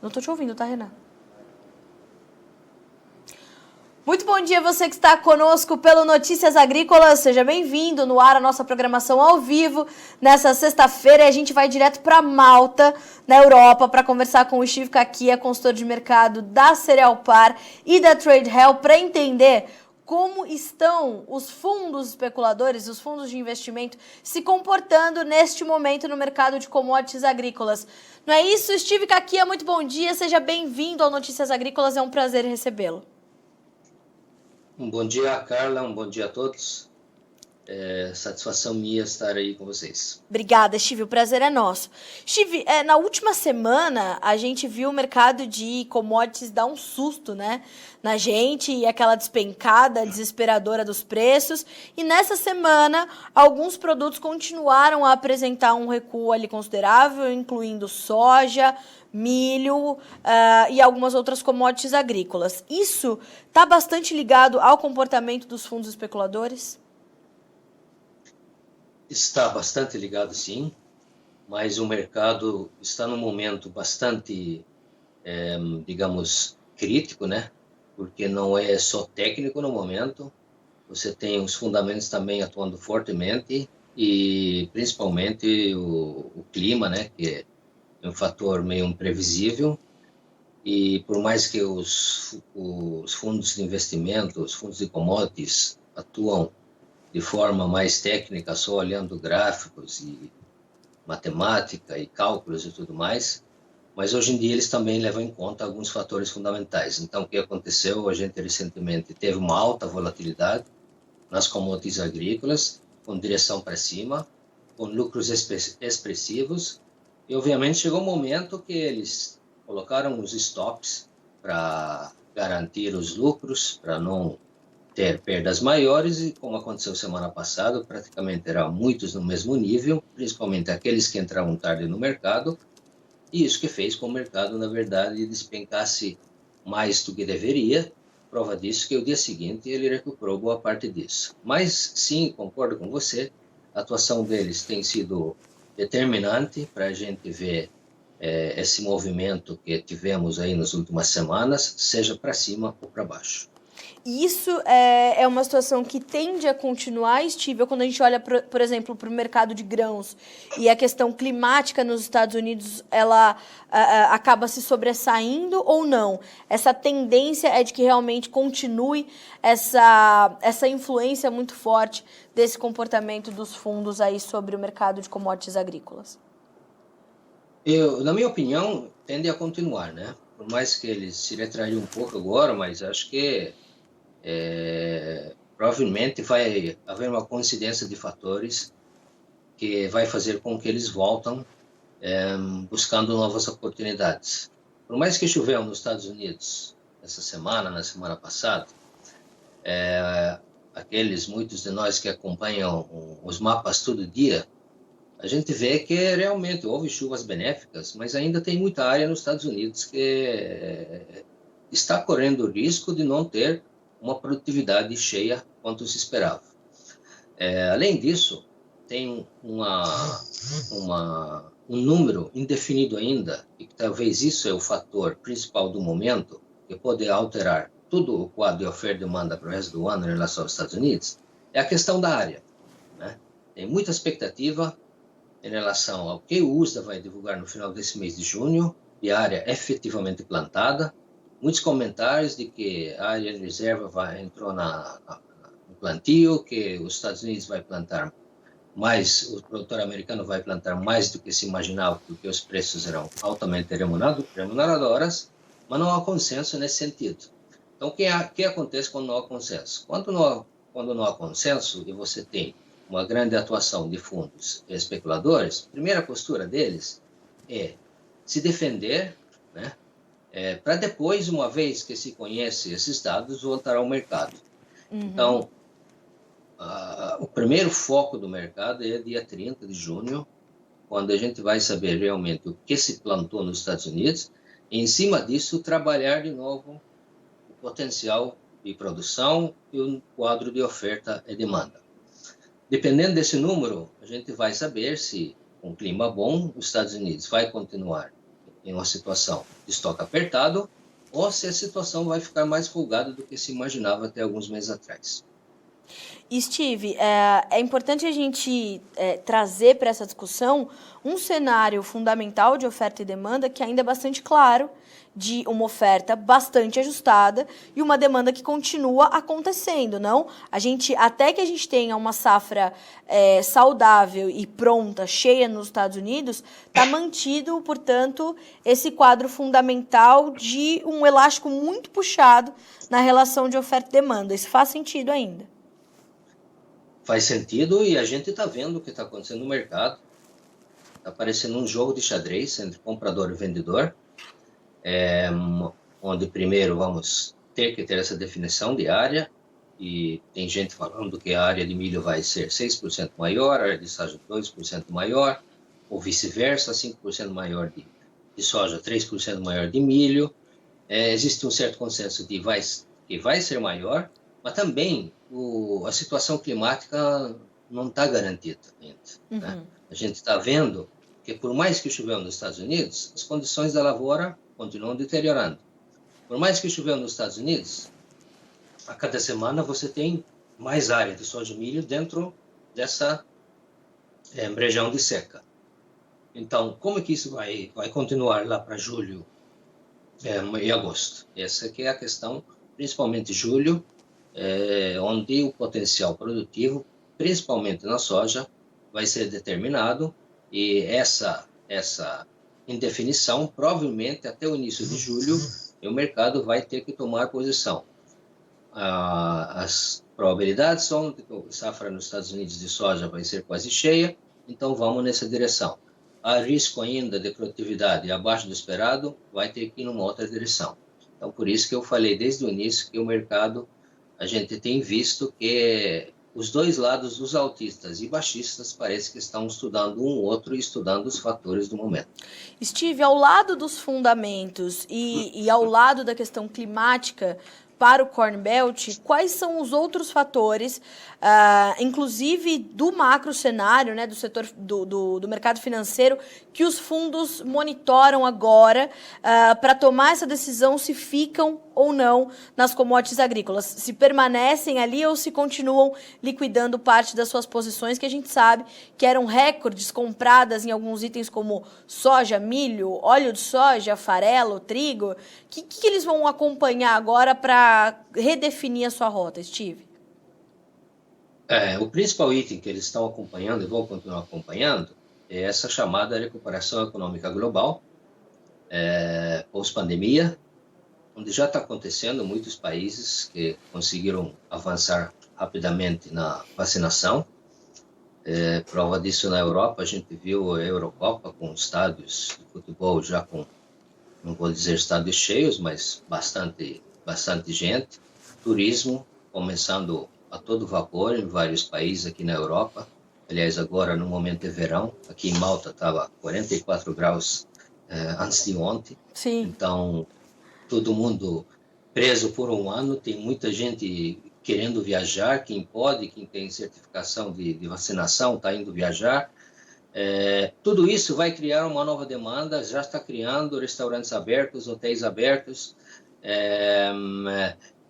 Não tô te ouvindo, tá, Renan? Muito bom dia você que está conosco pelo Notícias Agrícolas. Seja bem-vindo no ar a nossa programação ao vivo. Nessa sexta-feira a gente vai direto para Malta, na Europa, para conversar com o Steve Kakia, consultor de mercado da Cerealpar e da TradeHell, para entender como estão os fundos especuladores, os fundos de investimento, se comportando neste momento no mercado de commodities agrícolas. Não é isso? Steve Kakia, muito bom dia. Seja bem-vindo ao Notícias Agrícolas. É um prazer recebê-lo. Um bom dia, Carla. Um bom dia a todos. Satisfação minha estar aí com vocês. Obrigada, Steve. O prazer é nosso. Steve, na última semana, a gente viu o mercado de commodities dar um susto, né? Na gente e aquela despencada desesperadora dos preços. E nessa semana, alguns produtos continuaram a apresentar um recuo ali considerável, incluindo soja, milho e algumas outras commodities agrícolas. Isso está bastante ligado ao comportamento dos fundos especuladores? Está bastante ligado, sim, mas o mercado está num momento bastante, digamos, crítico, né? Porque não é só técnico no momento, você tem os fundamentos também atuando fortemente e principalmente o clima, né? Que é um fator meio imprevisível. E por mais que os fundos de investimento, os fundos de commodities atuam de forma mais técnica, só olhando gráficos e matemática e cálculos e tudo mais, mas hoje em dia eles também levam em conta alguns fatores fundamentais. Então, o que aconteceu? A gente recentemente teve uma alta volatilidade nas commodities agrícolas, com direção para cima, com lucros expressivos, e obviamente chegou um momento que eles colocaram os stops para garantir os lucros, para não ter perdas maiores, e como aconteceu semana passada, praticamente eram muitos no mesmo nível, principalmente aqueles que entraram tarde no mercado, e isso que fez com o mercado, na verdade, despencasse mais do que deveria. Prova disso que o dia seguinte ele recuperou boa parte disso. Mas sim, concordo com você, a atuação deles tem sido determinante para a gente ver esse movimento que tivemos aí nas últimas semanas, seja para cima ou para baixo. Isso é uma situação que tende a continuar, Steve, quando a gente olha, por exemplo, para o mercado de grãos e a questão climática nos Estados Unidos, ela acaba se sobressaindo ou não? Essa tendência é de que realmente continue essa influência muito forte desse comportamento dos fundos aí sobre o mercado de commodities agrícolas? Na minha opinião, tende a continuar, né? Por mais que eles se retraíram um pouco agora, mas acho que provavelmente vai haver uma coincidência de fatores que vai fazer com que eles voltem buscando novas oportunidades. Por mais que choveu nos Estados Unidos essa semana, na semana passada, muitos de nós que acompanham os mapas todo dia, a gente vê que realmente houve chuvas benéficas, mas ainda tem muita área nos Estados Unidos que está correndo o risco de não ter uma produtividade cheia quanto se esperava. Além disso, tem um número indefinido ainda, e que talvez isso é o fator principal do momento, que pode alterar todo o quadro de oferta e demanda para o resto do ano em relação aos Estados Unidos, é a questão da área, né? Tem muita expectativa em relação ao que o USDA vai divulgar no final desse mês de junho, de área efetivamente plantada. Muitos comentários de que a área de reserva entrou no plantio, que os Estados Unidos vai plantar mais, o produtor americano vai plantar mais do que se imaginava, porque os preços eram altamente remuneradoras, mas não há consenso nesse sentido. Então, o que acontece quando não há consenso? Quando não há consenso e você tem uma grande atuação de fundos especuladores, a primeira postura deles é se defender, né? Para depois, uma vez que se conhece esses dados, voltar ao mercado. Uhum. Então, o primeiro foco do mercado é dia 30 de junho, quando a gente vai saber realmente o que se plantou nos Estados Unidos, e em cima disso trabalhar de novo o potencial de produção e o quadro de oferta e demanda. Dependendo desse número, a gente vai saber se, com clima bom, os Estados Unidos vai continuar em uma situação de estoque apertado ou se a situação vai ficar mais folgada do que se imaginava até alguns meses atrás. E Steve, é importante a gente trazer para essa discussão um cenário fundamental de oferta e demanda que ainda é bastante claro, de uma oferta bastante ajustada e uma demanda que continua acontecendo, não? Até que a gente tenha uma safra saudável e pronta, cheia nos Estados Unidos, está mantido, portanto, esse quadro fundamental de um elástico muito puxado na relação de oferta e demanda. Isso faz sentido ainda? Faz sentido e a gente está vendo o que está acontecendo no mercado. Está parecendo um jogo de xadrez entre comprador e vendedor, onde primeiro vamos ter que ter essa definição de área, e tem gente falando que a área de milho vai ser 6% maior, a área de soja 2% maior, ou vice-versa, 5% maior de soja, 3% maior de milho. Existe um certo consenso de que vai ser maior, mas também a situação climática não está garantida ainda. Né? A gente está vendo que, por mais que choveu nos Estados Unidos, as condições da lavoura continuam deteriorando. Por mais que choveu nos Estados Unidos, a cada semana você tem mais área de soja e milho dentro dessa região de seca. Então, como que isso vai continuar lá para julho e agosto? Essa que é a questão, principalmente julho, onde o potencial produtivo, principalmente na soja, vai ser determinado, e essa indefinição, provavelmente até o início de julho, o mercado vai ter que tomar posição. As probabilidades são de que a safra nos Estados Unidos de soja vai ser quase cheia, então vamos nessa direção. Há risco ainda de produtividade abaixo do esperado, vai ter que ir numa outra direção. Então, por isso que eu falei desde o início que o mercado, a gente tem visto que os dois lados, os altistas e baixistas, parece que estão estudando um outro e estudando os fatores do momento. Steve, ao lado dos fundamentos e ao lado da questão climática para o Corn Belt, quais são os outros fatores, inclusive do macro cenário, né, do setor do mercado financeiro, que os fundos monitoram agora para tomar essa decisão se ficam ou não nas commodities agrícolas? Se permanecem ali ou se continuam liquidando parte das suas posições, que a gente sabe que eram recordes compradas em alguns itens como soja, milho, óleo de soja, farelo, trigo. O que eles vão acompanhar agora para redefinir a sua rota, Steve? O principal item que eles estão acompanhando e vão continuar acompanhando é essa chamada recuperação econômica global, pós-pandemia, onde já está acontecendo muitos países que conseguiram avançar rapidamente na vacinação. Prova disso na Europa, a gente viu a Eurocopa com estádios de futebol já com, não vou dizer estádios cheios, mas bastante gente. Turismo começando a todo vapor em vários países aqui na Europa. Aliás, agora no momento de verão, aqui em Malta estava 44 graus antes de ontem. Sim. Então, todo mundo preso por um ano, tem muita gente querendo viajar, quem pode, quem tem certificação de vacinação está indo viajar. Tudo isso vai criar uma nova demanda, já está criando restaurantes abertos, hotéis abertos,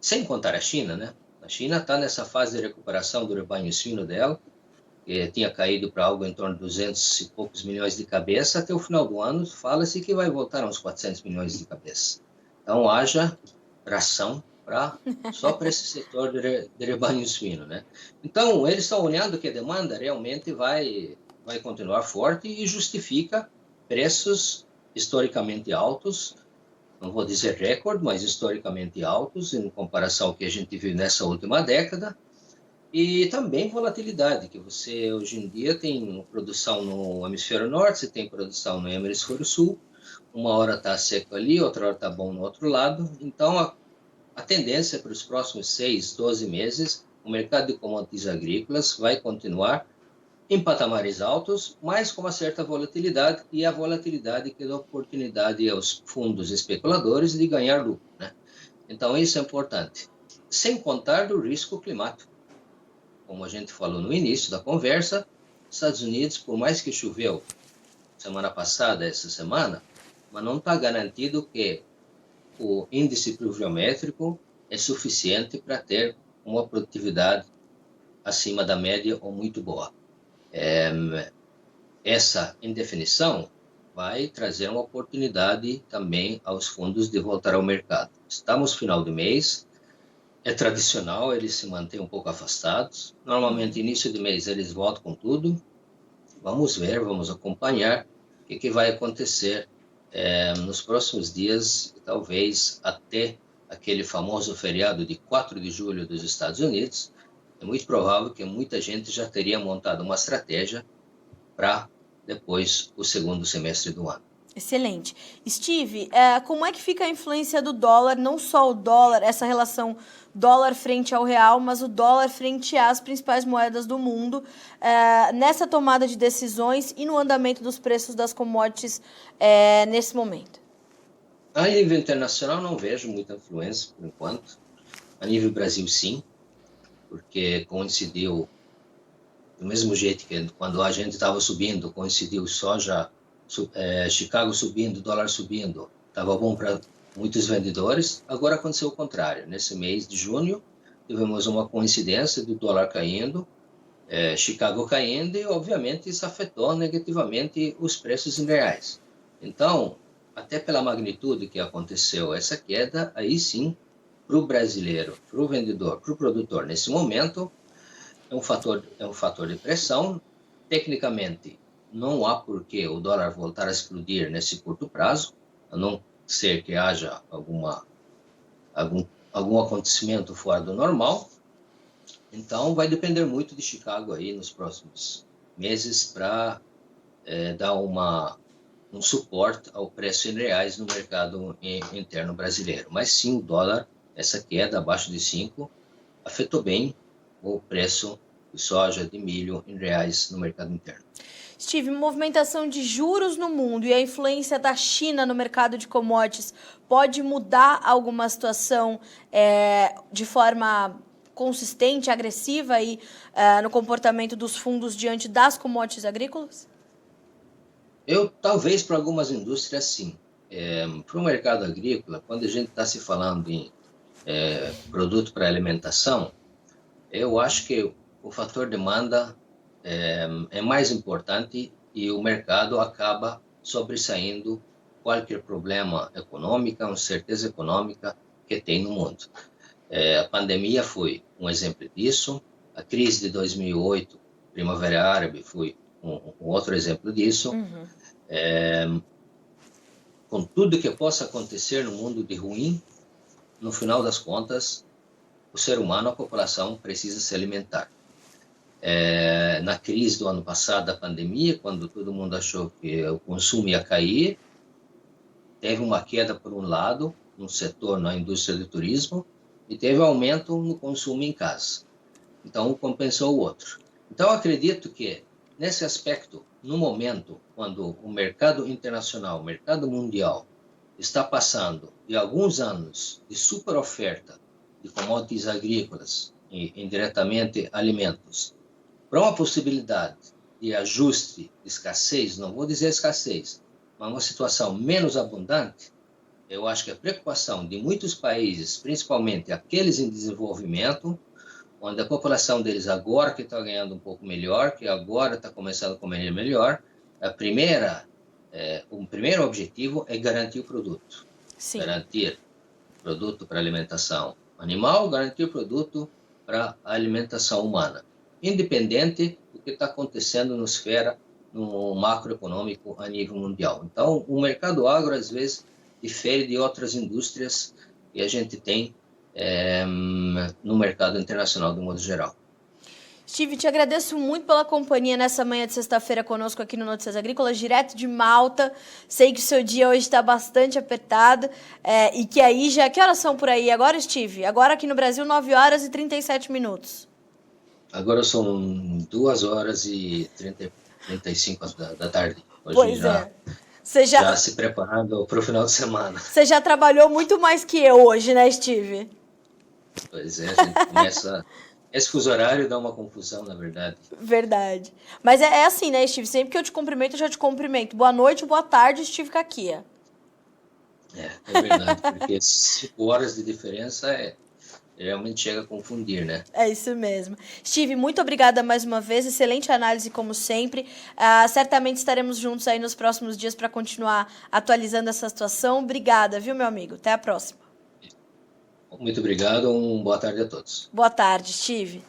sem contar a China, né? A China está nessa fase de recuperação do rebanho suíno dela, que tinha caído para algo em torno de 200 e poucos milhões de cabeças. Até o final do ano, fala-se que vai voltar a uns 400 milhões de cabeças. Então, haja ração só para esse setor de rebanho suíno, né? Então, eles estão olhando que a demanda realmente vai continuar forte e justifica preços historicamente altos, não vou dizer recorde, mas historicamente altos em comparação ao que a gente viu nessa última década, e também volatilidade, que você hoje em dia tem produção no hemisfério norte, você tem produção no hemisfério sul, uma hora está seco ali, outra hora está bom no outro lado. Então, a tendência para os próximos 6, 12 meses, o mercado de commodities agrícolas vai continuar em patamares altos, mas com uma certa volatilidade, e a volatilidade que dá oportunidade aos fundos especuladores de ganhar lucro, né? Então, isso é importante. Sem contar do risco climático. Como a gente falou no início da conversa, Estados Unidos, por mais que choveu semana passada, essa semana, mas não está garantido que o índice pluviométrico é suficiente para ter uma produtividade acima da média ou muito boa. Essa indefinição vai trazer uma oportunidade também aos fundos de voltar ao mercado. Estamos no final do mês, é tradicional, eles se mantêm um pouco afastados. Normalmente, início de mês, eles voltam com tudo. Vamos ver, vamos acompanhar o que vai acontecer nos próximos dias, talvez até aquele famoso feriado de 4 de julho dos Estados Unidos. É muito provável que muita gente já teria montado uma estratégia para depois o segundo semestre do ano. Excelente. Steve, como é que fica a influência do dólar, não só o dólar, essa relação dólar frente ao real, mas o dólar frente às principais moedas do mundo, nessa tomada de decisões e no andamento dos preços das commodities nesse momento? A nível internacional não vejo muita influência por enquanto. A nível Brasil sim, porque coincidiu do mesmo jeito que quando a gente estava subindo, coincidiu soja, Chicago subindo, dólar subindo, estava bom para muitos vendedores. Agora aconteceu o contrário. Nesse mês de junho, tivemos uma coincidência do dólar caindo, Chicago caindo, e obviamente isso afetou negativamente os preços em reais. Então, até pela magnitude que aconteceu essa queda, aí sim, para o brasileiro, para o vendedor, para o produtor, nesse momento, é um fator de pressão. Tecnicamente, não há por que o dólar voltar a explodir nesse curto prazo, a não ser que haja algum acontecimento fora do normal. Então, vai depender muito de Chicago aí nos próximos meses para dar um suporte ao preço em reais no mercado interno brasileiro. Mas sim, o dólar, essa queda abaixo de 5, afetou bem o preço de soja, de milho em reais no mercado interno. Steve, movimentação de juros no mundo e a influência da China no mercado de commodities pode mudar alguma situação de forma consistente, agressiva aí, no comportamento dos fundos diante das commodities agrícolas? Talvez para algumas indústrias sim. Para o mercado agrícola, quando a gente está se falando em produto para alimentação, eu acho que o fator demanda é mais importante e o mercado acaba sobressaindo qualquer problema econômico, incerteza econômica que tem no mundo. A pandemia foi um exemplo disso, a crise de 2008, Primavera Árabe, foi um outro exemplo disso. Com tudo que possa acontecer no mundo de ruim, no final das contas, o ser humano, a população, precisa se alimentar. Na crise do ano passado, da pandemia, quando todo mundo achou que o consumo ia cair, teve uma queda, por um lado, no setor, na indústria do turismo, e teve aumento no consumo em casa. Então, um compensou o outro. Então, eu acredito que, nesse aspecto, no momento, quando o mercado internacional, o mercado mundial, está passando de alguns anos de super oferta de commodities agrícolas e, indiretamente, alimentos, para uma possibilidade de ajuste, de escassez, não vou dizer escassez, mas uma situação menos abundante, eu acho que a preocupação de muitos países, principalmente aqueles em desenvolvimento, onde a população deles agora que está ganhando um pouco melhor, que agora está começando a comer melhor, o primeiro objetivo é garantir o produto. Sim. Garantir produto para alimentação animal, garantir produto para alimentação humana, independente do que está acontecendo no macroeconômico a nível mundial. Então, o mercado agro, às vezes, difere de outras indústrias que a gente tem no mercado internacional, de modo geral. Steve, te agradeço muito pela companhia nessa manhã de sexta-feira conosco aqui no Notícias Agrícolas, direto de Malta. Sei que o seu dia hoje está bastante apertado e que aí já... Que horas são por aí agora, Steve? Agora aqui no Brasil, 9 horas e 37 minutos. Agora são 2 horas e 35 da tarde. Hoje pois já se preparando para o final de semana. Você já trabalhou muito mais que eu hoje, né, Steve? Pois é, a gente começa... Esse fuso horário dá uma confusão, na verdade. Verdade. Mas é assim, né, Steve? Sempre que eu te cumprimento, eu já te cumprimento. Boa noite, boa tarde, Steve Caquia. É verdade, porque 5 horas de diferença realmente chega a confundir, né? É isso mesmo. Steve, muito obrigada mais uma vez. Excelente análise, como sempre. Certamente estaremos juntos aí nos próximos dias para continuar atualizando essa situação. Obrigada, viu, meu amigo? Até a próxima. Muito obrigado, boa tarde a todos. Boa tarde, Steve.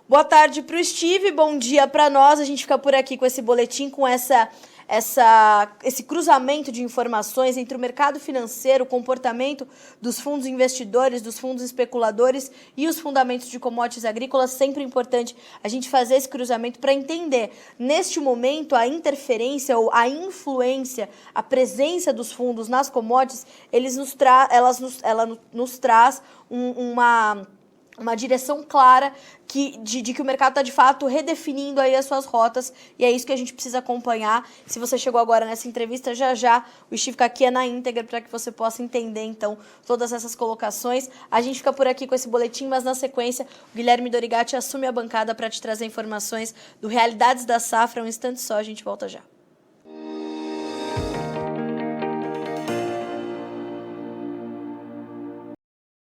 Boa tarde para o Steve, bom dia para nós. A gente fica por aqui com esse boletim, com esse cruzamento de informações entre o mercado financeiro, o comportamento dos fundos investidores, dos fundos especuladores e os fundamentos de commodities agrícolas. Sempre importante a gente fazer esse cruzamento para entender, neste momento, a interferência ou a influência, a presença dos fundos nas commodities, ela nos traz uma direção clara de que o mercado está, de fato, redefinindo aí as suas rotas, e é isso que a gente precisa acompanhar. Se você chegou agora nessa entrevista, já o Steve aqui é na íntegra para que você possa entender, então, todas essas colocações. A gente fica por aqui com esse boletim, mas na sequência, o Guilherme Dorigatti assume a bancada para te trazer informações do Realidades da Safra. Um instante só, a gente volta já.